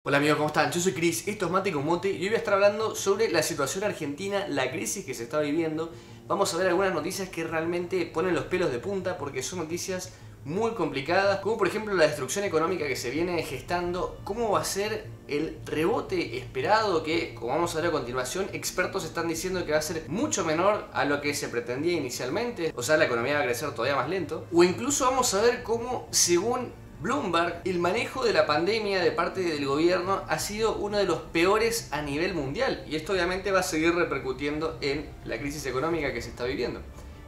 Hola amigos, ¿cómo están? Yo soy Chris, esto es Mate con Mote y hoy voy a estar hablando sobre la situación argentina, la crisis que se está viviendo. Vamos a ver algunas noticias que realmente ponen los pelos de punta porque son noticias muy complicadas, como por ejemplo la destrucción económica que se viene gestando, cómo va a ser el rebote esperado que, como vamos a ver a continuación, expertos están diciendo que va a ser mucho menor a lo que se pretendía inicialmente, o sea, la economía va a crecer todavía más lento, o incluso vamos a ver cómo, según Bloomberg, el manejo de la pandemia de parte del gobierno ha sido uno de los peores a nivel mundial y esto obviamente va a seguir repercutiendo en la crisis económica que se está viviendo.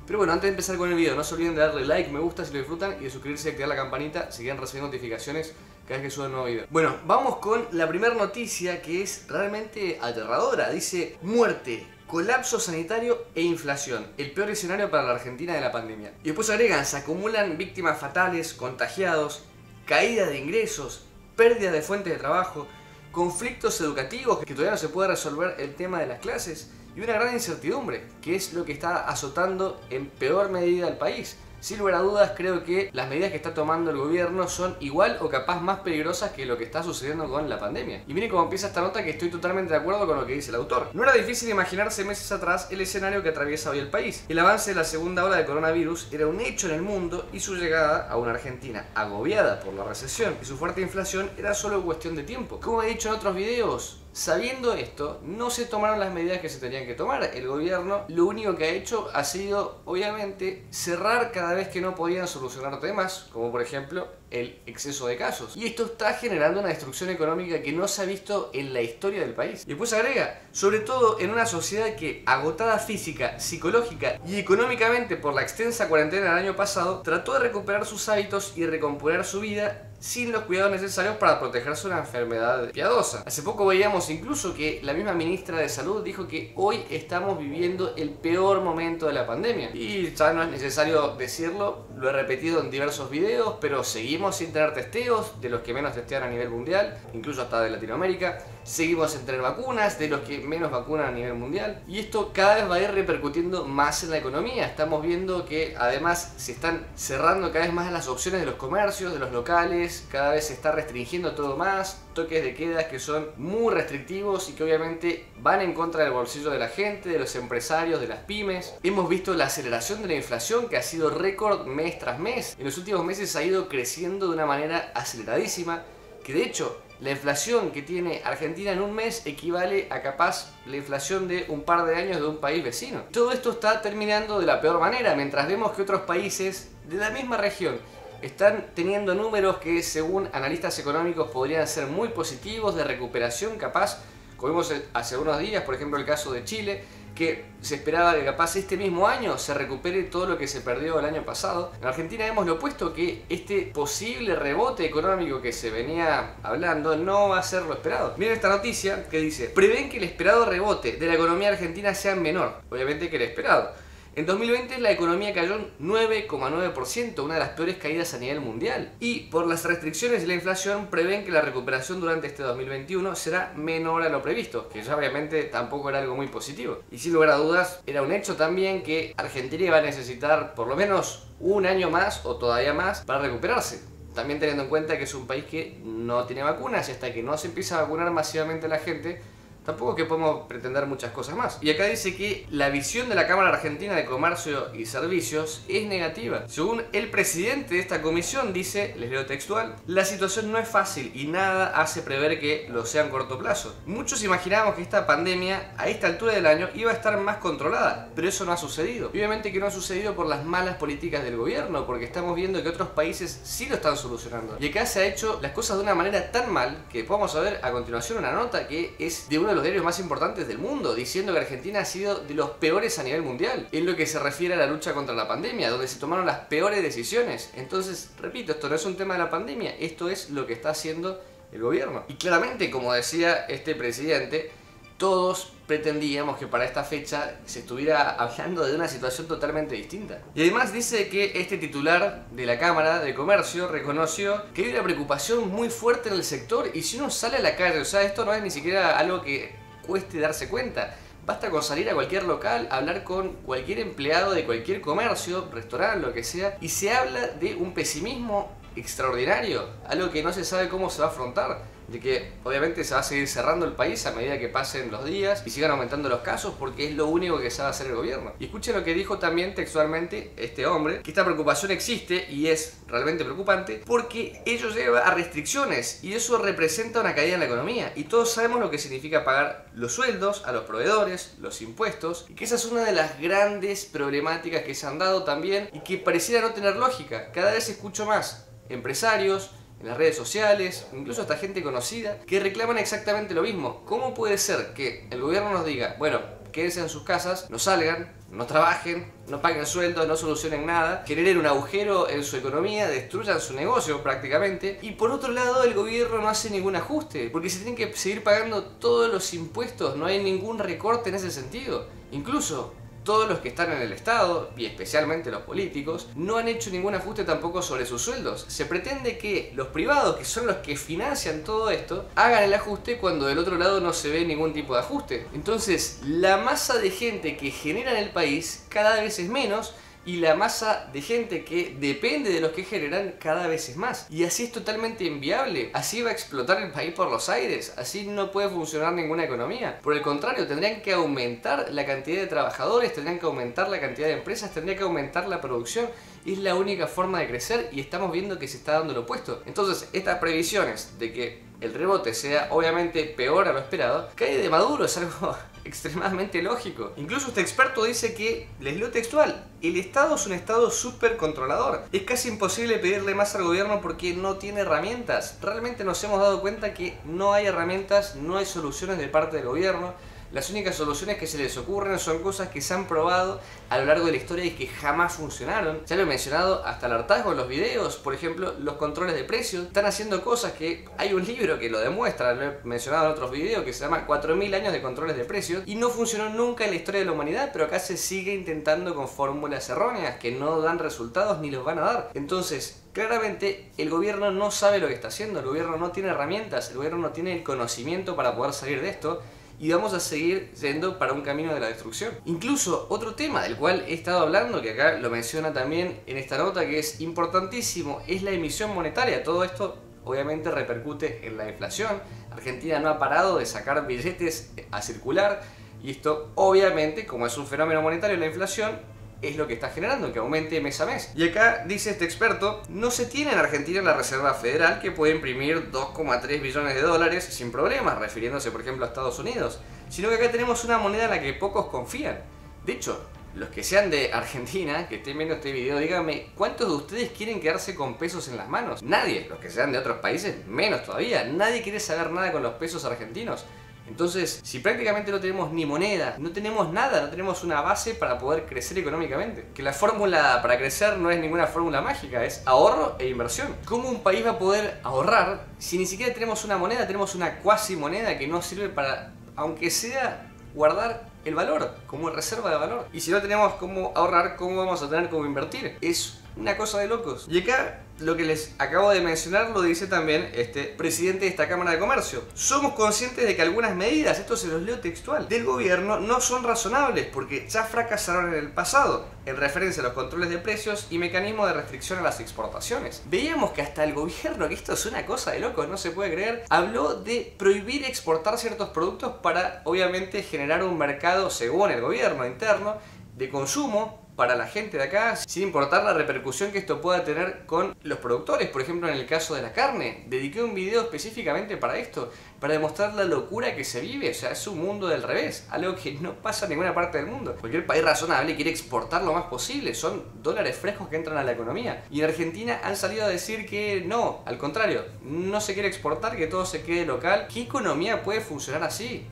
Pero bueno, antes de empezar con el video, no se olviden de darle like, me gusta si lo disfrutan y de suscribirse y activar la campanita si quieren recibir notificaciones cada vez que suba un nuevo video. Bueno, vamos con la primera noticia que es realmente aterradora. Dice: muerte, colapso sanitario e inflación, el peor escenario para la Argentina de la pandemia. Y después agregan: se acumulan víctimas fatales, contagiados, caída de ingresos, pérdida de fuentes de trabajo, conflictos educativos que todavía no se puede resolver el tema de las clases y una gran incertidumbre, que es lo que está azotando en peor medida al país. Sin lugar a dudas, creo que las medidas que está tomando el gobierno son igual o capaz más peligrosas que lo que está sucediendo con la pandemia. Y miren cómo empieza esta nota, que estoy totalmente de acuerdo con lo que dice el autor. No era difícil imaginarse meses atrás el escenario que atraviesa hoy el país. El avance de la segunda ola de coronavirus era un hecho en el mundo y su llegada a una Argentina agobiada por la recesión y su fuerte inflación era solo cuestión de tiempo. Como he dicho en otros videos, sabiendo esto, no se tomaron las medidas que se tenían que tomar. El gobierno lo único que ha hecho ha sido, obviamente, cerrar cada vez que no podían solucionar temas, como por ejemplo el exceso de casos. Y esto está generando una destrucción económica que no se ha visto en la historia del país. Y después agrega: sobre todo en una sociedad que, agotada física, psicológica y económicamente por la extensa cuarentena del año pasado, trató de recuperar sus hábitos y recomponer su vida sin los cuidados necesarios para protegerse de una enfermedad piadosa. Hace poco veíamos incluso que la misma ministra de Salud dijo que hoy estamos viviendo el peor momento de la pandemia. Y ya no es necesario decirlo, lo he repetido en diversos videos, pero seguimos sin tener testeos, de los que menos testean a nivel mundial, incluso hasta de Latinoamérica. Seguimos sin tener vacunas, de los que menos vacunan a nivel mundial. Y esto cada vez va a ir repercutiendo más en la economía. Estamos viendo que además se están cerrando cada vez más las opciones de los comercios, de los locales. Cada vez se está restringiendo todo más, toques de quedas que son muy restrictivos y que obviamente van en contra del bolsillo de la gente, de los empresarios, de las pymes. Hemos visto la aceleración de la inflación, que ha sido récord mes tras mes. En los últimos meses ha ido creciendo de una manera aceleradísima, que de hecho la inflación que tiene Argentina en un mes equivale a capaz la inflación de un par de años de un país vecino. Todo esto está terminando de la peor manera, mientras vemos que otros países de la misma región están teniendo números que, según analistas económicos, podrían ser muy positivos de recuperación capaz, como vimos hace unos días, por ejemplo el caso de Chile, que se esperaba que capaz este mismo año se recupere todo lo que se perdió el año pasado. En Argentina vemos lo opuesto, que este posible rebote económico que se venía hablando no va a ser lo esperado. Miren esta noticia que dice: prevén que el esperado rebote de la economía argentina sea menor, obviamente, que el esperado. En 2020 la economía cayó un 9,9%, una de las peores caídas a nivel mundial. Y por las restricciones y la inflación prevén que la recuperación durante este 2021 será menor a lo previsto, que ya obviamente tampoco era algo muy positivo. Y sin lugar a dudas era un hecho también que Argentina iba a necesitar por lo menos un año más o todavía más para recuperarse. También teniendo en cuenta que es un país que no tiene vacunas y hasta que no se empieza a vacunar masivamente a la gente, tampoco que podemos pretender muchas cosas más. Y acá dice que la visión de la Cámara Argentina de Comercio y Servicios es negativa. Según el presidente de esta comisión, dice, les leo textual: la situación no es fácil y nada hace prever que lo sea en corto plazo. Muchos imaginábamos que esta pandemia a esta altura del año iba a estar más controlada, pero eso no ha sucedido. Y obviamente que no ha sucedido por las malas políticas del gobierno, porque estamos viendo que otros países sí lo están solucionando. Y acá se ha hecho las cosas de una manera tan mal que vamos a ver a continuación una nota que es de uno de los diarios más importantes del mundo, diciendo que Argentina ha sido de los peores a nivel mundial en lo que se refiere a la lucha contra la pandemia, donde se tomaron las peores decisiones. Entonces, repito, esto no es un tema de la pandemia, esto es lo que está haciendo el gobierno. Y claramente, como decía este presidente, todos pretendíamos que para esta fecha se estuviera hablando de una situación totalmente distinta. Y además dice que este titular de la Cámara de Comercio reconoció que hay una preocupación muy fuerte en el sector y si uno sale a la calle, o sea, esto no es ni siquiera algo que cueste darse cuenta. Basta con salir a cualquier local, hablar con cualquier empleado de cualquier comercio, restaurante, lo que sea, y se habla de un pesimismo extraordinario, algo que no se sabe cómo se va a afrontar. de que obviamente se va a seguir cerrando el país a medida que pasen los días y sigan aumentando los casos, porque es lo único que sabe hacer el gobierno. Y escuchen lo que dijo también textualmente este hombre, que esta preocupación existe y es realmente preocupante porque ello lleva a restricciones y eso representa una caída en la economía, y todos sabemos lo que significa pagar los sueldos a los proveedores, los impuestos, y que esa es una de las grandes problemáticas que se han dado también y que pareciera no tener lógica. Cada vez escucho más empresarios en las redes sociales, incluso hasta gente conocida, que reclaman exactamente lo mismo. ¿Cómo puede ser que el gobierno nos diga, bueno, quédense en sus casas, no salgan, no trabajen, no paguen sueldos, no solucionen nada, generen un agujero en su economía, destruyan su negocio prácticamente, y por otro lado el gobierno no hace ningún ajuste, porque se tienen que seguir pagando todos los impuestos, no hay ningún recorte en ese sentido? Incluso todos los que están en el Estado, y especialmente los políticos, no han hecho ningún ajuste tampoco sobre sus sueldos. Se pretende que los privados, que son los que financian todo esto, hagan el ajuste cuando del otro lado no se ve ningún tipo de ajuste. Entonces, la masa de gente que genera en el país cada vez es menos, y la masa de gente que depende de los que generan cada vez es más. Y así es totalmente inviable. Así va a explotar el país por los aires. Así no puede funcionar ninguna economía. Por el contrario, tendrían que aumentar la cantidad de trabajadores, tendrían que aumentar la cantidad de empresas, tendría que aumentar la producción. Es la única forma de crecer y estamos viendo que se está dando lo opuesto. Entonces, estas previsiones de que el rebote sea obviamente peor a lo esperado, cae de Maduro, es algo extremadamente lógico. Incluso este experto dice que, les leo textual, el Estado es un Estado súper controlador. Es casi imposible pedirle más al gobierno porque no tiene herramientas. Realmente nos hemos dado cuenta que no hay herramientas, no hay soluciones de parte del gobierno. Las únicas soluciones que se les ocurren son cosas que se han probado a lo largo de la historia y que jamás funcionaron. Ya lo he mencionado hasta el hartazgo en los videos. Por ejemplo, los controles de precios. Están haciendo cosas que hay un libro que lo demuestra, lo he mencionado en otros videos, que se llama 4000 años de controles de precios, y no funcionó nunca en la historia de la humanidad, pero acá se sigue intentando con fórmulas erróneas que no dan resultados ni los van a dar. Entonces, claramente el gobierno no sabe lo que está haciendo, el gobierno no tiene herramientas, el gobierno no tiene el conocimiento para poder salir de esto. Y vamos a seguir yendo para un camino de la destrucción. Incluso otro tema del cual he estado hablando, que acá lo menciona también en esta nota, que es importantísimo, es la emisión monetaria. Todo esto obviamente repercute en la inflación. Argentina no ha parado de sacar billetes a circular y esto obviamente, como es un fenómeno monetario, la inflación es lo que está generando que aumente mes a mes. Y acá dice este experto, no se tiene en Argentina la Reserva Federal que puede imprimir 2,3 billones de dólares sin problemas, refiriéndose por ejemplo a Estados Unidos, sino que acá tenemos una moneda en la que pocos confían. De hecho, los que sean de Argentina, que estén viendo este video, díganme, ¿cuántos de ustedes quieren quedarse con pesos en las manos? Nadie. Los que sean de otros países, menos todavía. Nadie quiere saber nada con los pesos argentinos. Entonces, si prácticamente no tenemos ni moneda, no tenemos nada, no tenemos una base para poder crecer económicamente. Que la fórmula para crecer no es ninguna fórmula mágica, es ahorro e inversión. ¿Cómo un país va a poder ahorrar si ni siquiera tenemos una moneda, tenemos una cuasi moneda que no sirve para, aunque sea, guardar el valor, como reserva de valor? Y si no tenemos cómo ahorrar, ¿cómo vamos a tener cómo invertir? Es una cosa de locos. Y acá lo que les acabo de mencionar lo dice también este presidente de esta Cámara de Comercio. Somos conscientes de que algunas medidas, esto se los leo textual, del gobierno no son razonables porque ya fracasaron en el pasado, en referencia a los controles de precios y mecanismos de restricción a las exportaciones. Veíamos que hasta el gobierno, que esto es una cosa de locos, no se puede creer, habló de prohibir exportar ciertos productos para obviamente generar un mercado, según el gobierno interno, de consumo para la gente de acá, sin importar la repercusión que esto pueda tener con los productores. Por ejemplo, en el caso de la carne, dediqué un video específicamente para esto, para demostrar la locura que se vive. O sea, es un mundo del revés, algo que no pasa en ninguna parte del mundo. Cualquier país razonable quiere exportar lo más posible, son dólares frescos que entran a la economía. Y en Argentina han salido a decir que no, al contrario, no se quiere exportar, que todo se quede local. ¿Qué economía puede funcionar así?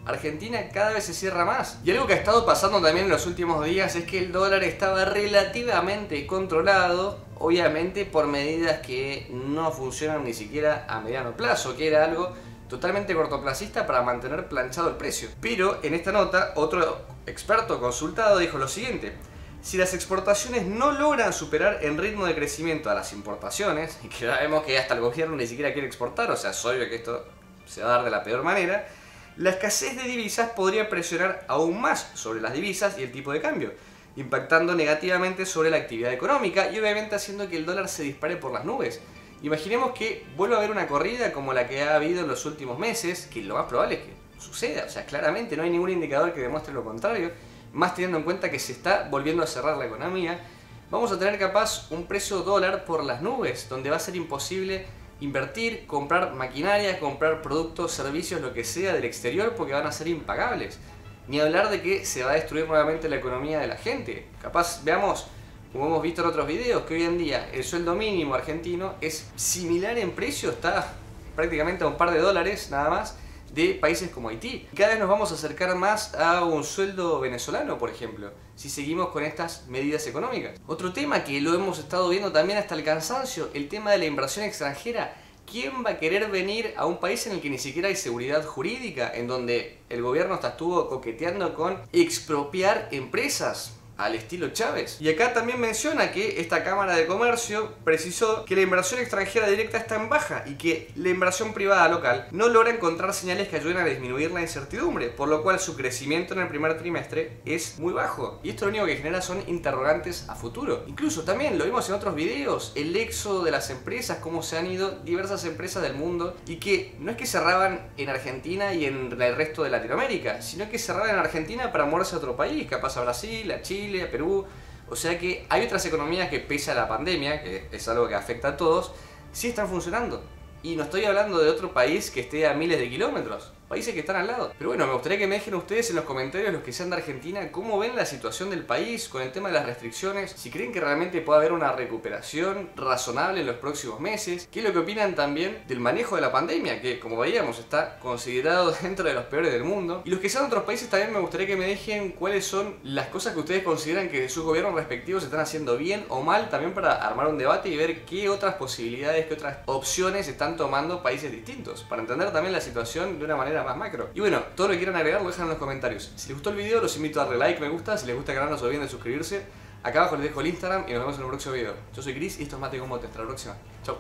Argentina cada vez se cierra más. Y algo que ha estado pasando también en los últimos días es que el dólar estaba relativamente controlado, obviamente por medidas que no funcionan ni siquiera a mediano plazo, que era algo totalmente cortoplacista para mantener planchado el precio. Pero en esta nota, otro experto consultado dijo lo siguiente: si las exportaciones no logran superar en ritmo de crecimiento a las importaciones, y que ya vemos que hasta el gobierno ni siquiera quiere exportar, o sea, es obvio que esto se va a dar de la peor manera, la escasez de divisas podría presionar aún más sobre las divisas y el tipo de cambio, impactando negativamente sobre la actividad económica y obviamente haciendo que el dólar se dispare por las nubes. Imaginemos que vuelva a haber una corrida como la que ha habido en los últimos meses, que lo más probable es que suceda, o sea, claramente no hay ningún indicador que demuestre lo contrario, más teniendo en cuenta que se está volviendo a cerrar la economía. Vamos a tener capaz un precio dólar por las nubes, donde va a ser imposible invertir, comprar maquinaria, comprar productos, servicios, lo que sea del exterior, porque van a ser impagables. Ni hablar de que se va a destruir nuevamente la economía de la gente. Capaz, veamos, como hemos visto en otros videos, que hoy en día el sueldo mínimo argentino es similar en precio, está prácticamente a un par de dólares nada más, de países como Haití. Cada vez nos vamos a acercar más a un sueldo venezolano, por ejemplo, si seguimos con estas medidas económicas. Otro tema que lo hemos estado viendo también hasta el cansancio, el tema de la inversión extranjera. ¿Quién va a querer venir a un país en el que ni siquiera hay seguridad jurídica, en donde el gobierno hasta estuvo coqueteando con expropiar empresas al estilo Chávez? Y acá también menciona que esta Cámara de Comercio precisó que la inversión extranjera directa está en baja y que la inversión privada local no logra encontrar señales que ayuden a disminuir la incertidumbre, por lo cual su crecimiento en el primer trimestre es muy bajo. Y esto lo único que genera son interrogantes a futuro. Incluso también lo vimos en otros videos, el éxodo de las empresas, cómo se han ido diversas empresas del mundo y que no es que cerraban en Argentina y en el resto de Latinoamérica, sino que cerraban en Argentina para moverse a otro país, capaz a Brasil, a Chile, a Perú. O sea que hay otras economías que, pese a la pandemia, que es algo que afecta a todos, sí están funcionando. Y no estoy hablando de otro país que esté a miles de kilómetros, países que están al lado. Pero bueno, me gustaría que me dejen ustedes en los comentarios, los que sean de Argentina, cómo ven la situación del país con el tema de las restricciones, si creen que realmente puede haber una recuperación razonable en los próximos meses, qué es lo que opinan también del manejo de la pandemia, que como veíamos está considerado dentro de los peores del mundo. Y los que sean de otros países también me gustaría que me dejen cuáles son las cosas que ustedes consideran que sus gobiernos respectivos están haciendo bien o mal, también para armar un debate y ver qué otras posibilidades, qué otras opciones están tomando países distintos, para entender también la situación de una manera más macro. Y bueno, todo lo que quieran agregar lo dejan en los comentarios. Si les gustó el video los invito a darle like, me gusta, si les gusta el canal no se olviden de suscribirse. Acá abajo les dejo el Instagram y nos vemos en el próximo video. Yo soy Chris y esto es Mate con Mote. Hasta la próxima. Chau.